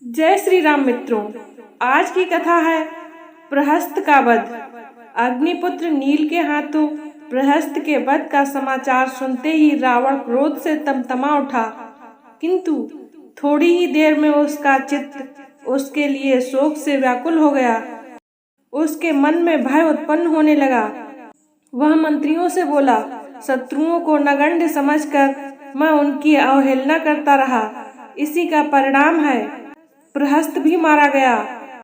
जय श्री राम मित्रों, आज की कथा है प्रहस्त का वध। अग्निपुत्र नील के हाथों प्रहस्त के वध का समाचार सुनते ही रावण क्रोध से तमतमा उठा, किंतु थोड़ी ही देर में उसका चित्त उसके लिए शोक से व्याकुल हो गया। उसके मन में भय उत्पन्न होने लगा। वह मंत्रियों से बोला, शत्रुओं को नगण्य समझकर मैं उनकी अवहेलना करता रहा, इसी का परिणाम है प्रहस्त भी मारा गया।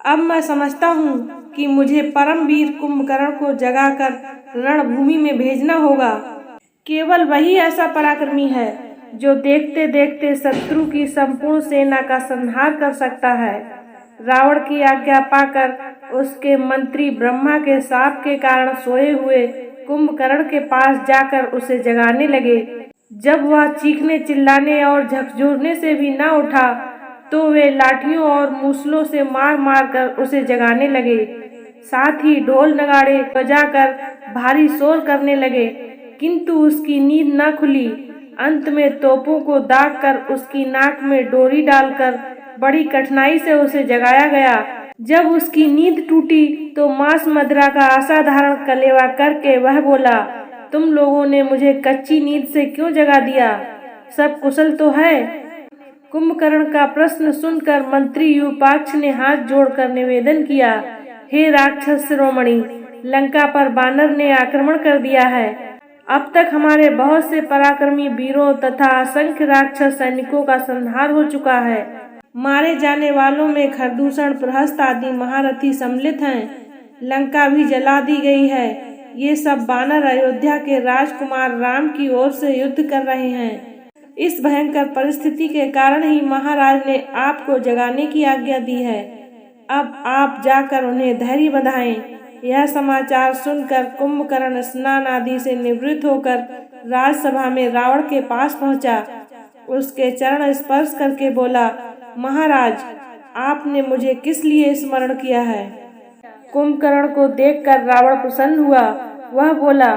अब मैं समझता हूँ कि मुझे परम वीर कुंभकर्ण को जगाकर रणभूमि में भेजना होगा। केवल वही ऐसा पराक्रमी है जो देखते देखते शत्रु की संपूर्ण सेना का संहार कर सकता है। रावण की आज्ञा पाकर उसके मंत्री ब्रह्मा के शाप के कारण सोए हुए कुंभकर्ण के पास जाकर उसे जगाने लगे। जब वह चीखने चिल्लाने और झकझोरने से भी न उठा तो वे लाठियों और मूसलों से मार मार कर उसे जगाने लगे। साथ ही ढोल नगाड़े बजाकर भारी शोर करने लगे, किंतु उसकी नींद न खुली। अंत में तोपों को दाग कर उसकी नाक में डोरी डालकर बड़ी कठिनाई से उसे जगाया गया। जब उसकी नींद टूटी तो मांस मदिरा का असाधारण कलेवा करके वह बोला, तुम लोगों ने मुझे कच्ची नींद से क्यों जगा दिया? सब कुशल तो है? कुंभकर्ण का प्रश्न सुनकर मंत्री यूपाक्ष ने हाथ जोड़कर निवेदन किया, हे राक्षस शिरोमणि, लंका पर बानर ने आक्रमण कर दिया है। अब तक हमारे बहुत से पराक्रमी वीरों तथा असंख्य राक्षस सैनिकों का संहार हो चुका है। मारे जाने वालों में खरदूषण, प्रहस्त आदि महारथी सम्मिलित हैं। लंका भी जला दी गई है। ये सब बानर अयोध्या के राजकुमार राम की ओर से युद्ध कर रहे हैं। इस भयंकर परिस्थिति के कारण ही महाराज ने आपको जगाने की आज्ञा दी है। अब आप जाकर उन्हें धैर्य बंधाएं। यह समाचार सुनकर कुंभकर्ण स्नान आदि से निवृत्त होकर राजसभा में रावण के पास पहुंचा। उसके चरण स्पर्श करके बोला, महाराज, आपने मुझे किस लिए स्मरण किया है? कुंभकर्ण को देखकर रावण प्रसन्न हुआ। वह बोला,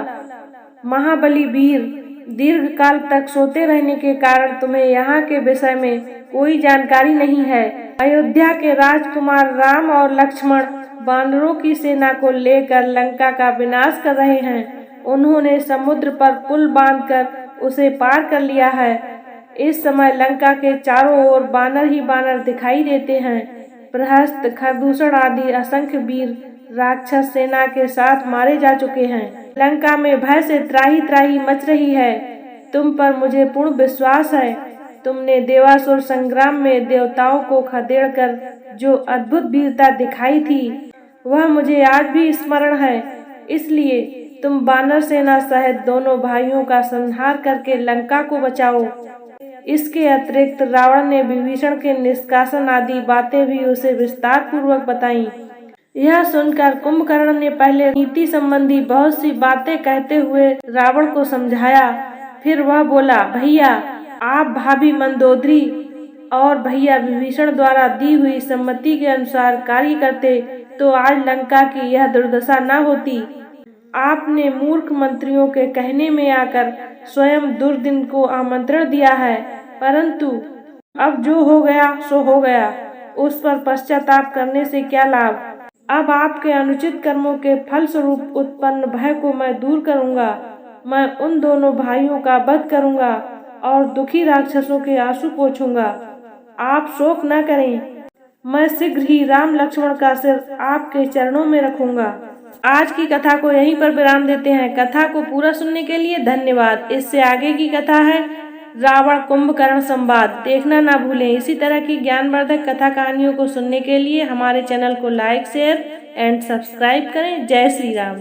महाबली वीर, दीर्घ काल तक सोते रहने के कारण तुम्हें यहाँ के विषय में कोई जानकारी नहीं है। अयोध्या के राजकुमार राम और लक्ष्मण बानरों की सेना को लेकर लंका का विनाश कर रहे हैं। उन्होंने समुद्र पर पुल बांधकर उसे पार कर लिया है। इस समय लंका के चारों ओर बानर ही बानर दिखाई देते हैं। प्रहस्त, खरदूषण आदि असंख्य वीर राक्षस सेना के साथ मारे जा चुके हैं। लंका में भय से त्राही त्राही मच रही है। तुम पर मुझे पूर्ण विश्वास है। तुमने देवासुर संग्राम में देवताओं को खदेड़कर जो अद्भुत वीरता दिखाई थी, वह मुझे आज भी स्मरण है। इसलिए तुम बानर सेना सहित दोनों भाइयों का संहार करके लंका को बचाओ। इसके अतिरिक्त रावण ने विभीषण के निष्कासन आदि बातें भी उसे विस्तार पूर्वक बताई। यह सुनकर कुंभकर्ण ने पहले नीति संबंधी बहुत सी बातें कहते हुए रावण को समझाया। फिर वह बोला, भैया, आप भाभी मंदोदरी और भैया विभीषण द्वारा दी हुई सम्मति के अनुसार कार्य करते तो आज लंका की यह दुर्दशा न होती। आपने मूर्ख मंत्रियों के कहने में आकर स्वयं दुर्दिन को आमंत्रण दिया है, परंतु अब जो हो गया सो हो गया। उस पर पश्चाताप करने से क्या लाभ? अब आपके अनुचित कर्मों के फल स्वरूप उत्पन्न भय को मैं दूर करूंगा। मैं उन दोनों भाइयों का वध करूंगा और दुखी राक्षसों के आंसू पोंछूंगा। आप शोक न करें। मैं शीघ्र ही राम लक्ष्मण का सिर आपके चरणों में रखूंगा। आज की कथा को यहीं पर विराम देते हैं। कथा को पूरा सुनने के लिए धन्यवाद। इससे आगे की कथा है रावण कुंभकर्ण संवाद, देखना ना भूलें। इसी तरह की ज्ञानवर्धक कथा कहानियों को सुनने के लिए हमारे चैनल को लाइक, शेयर एंड सब्सक्राइब करें। जय श्री राम।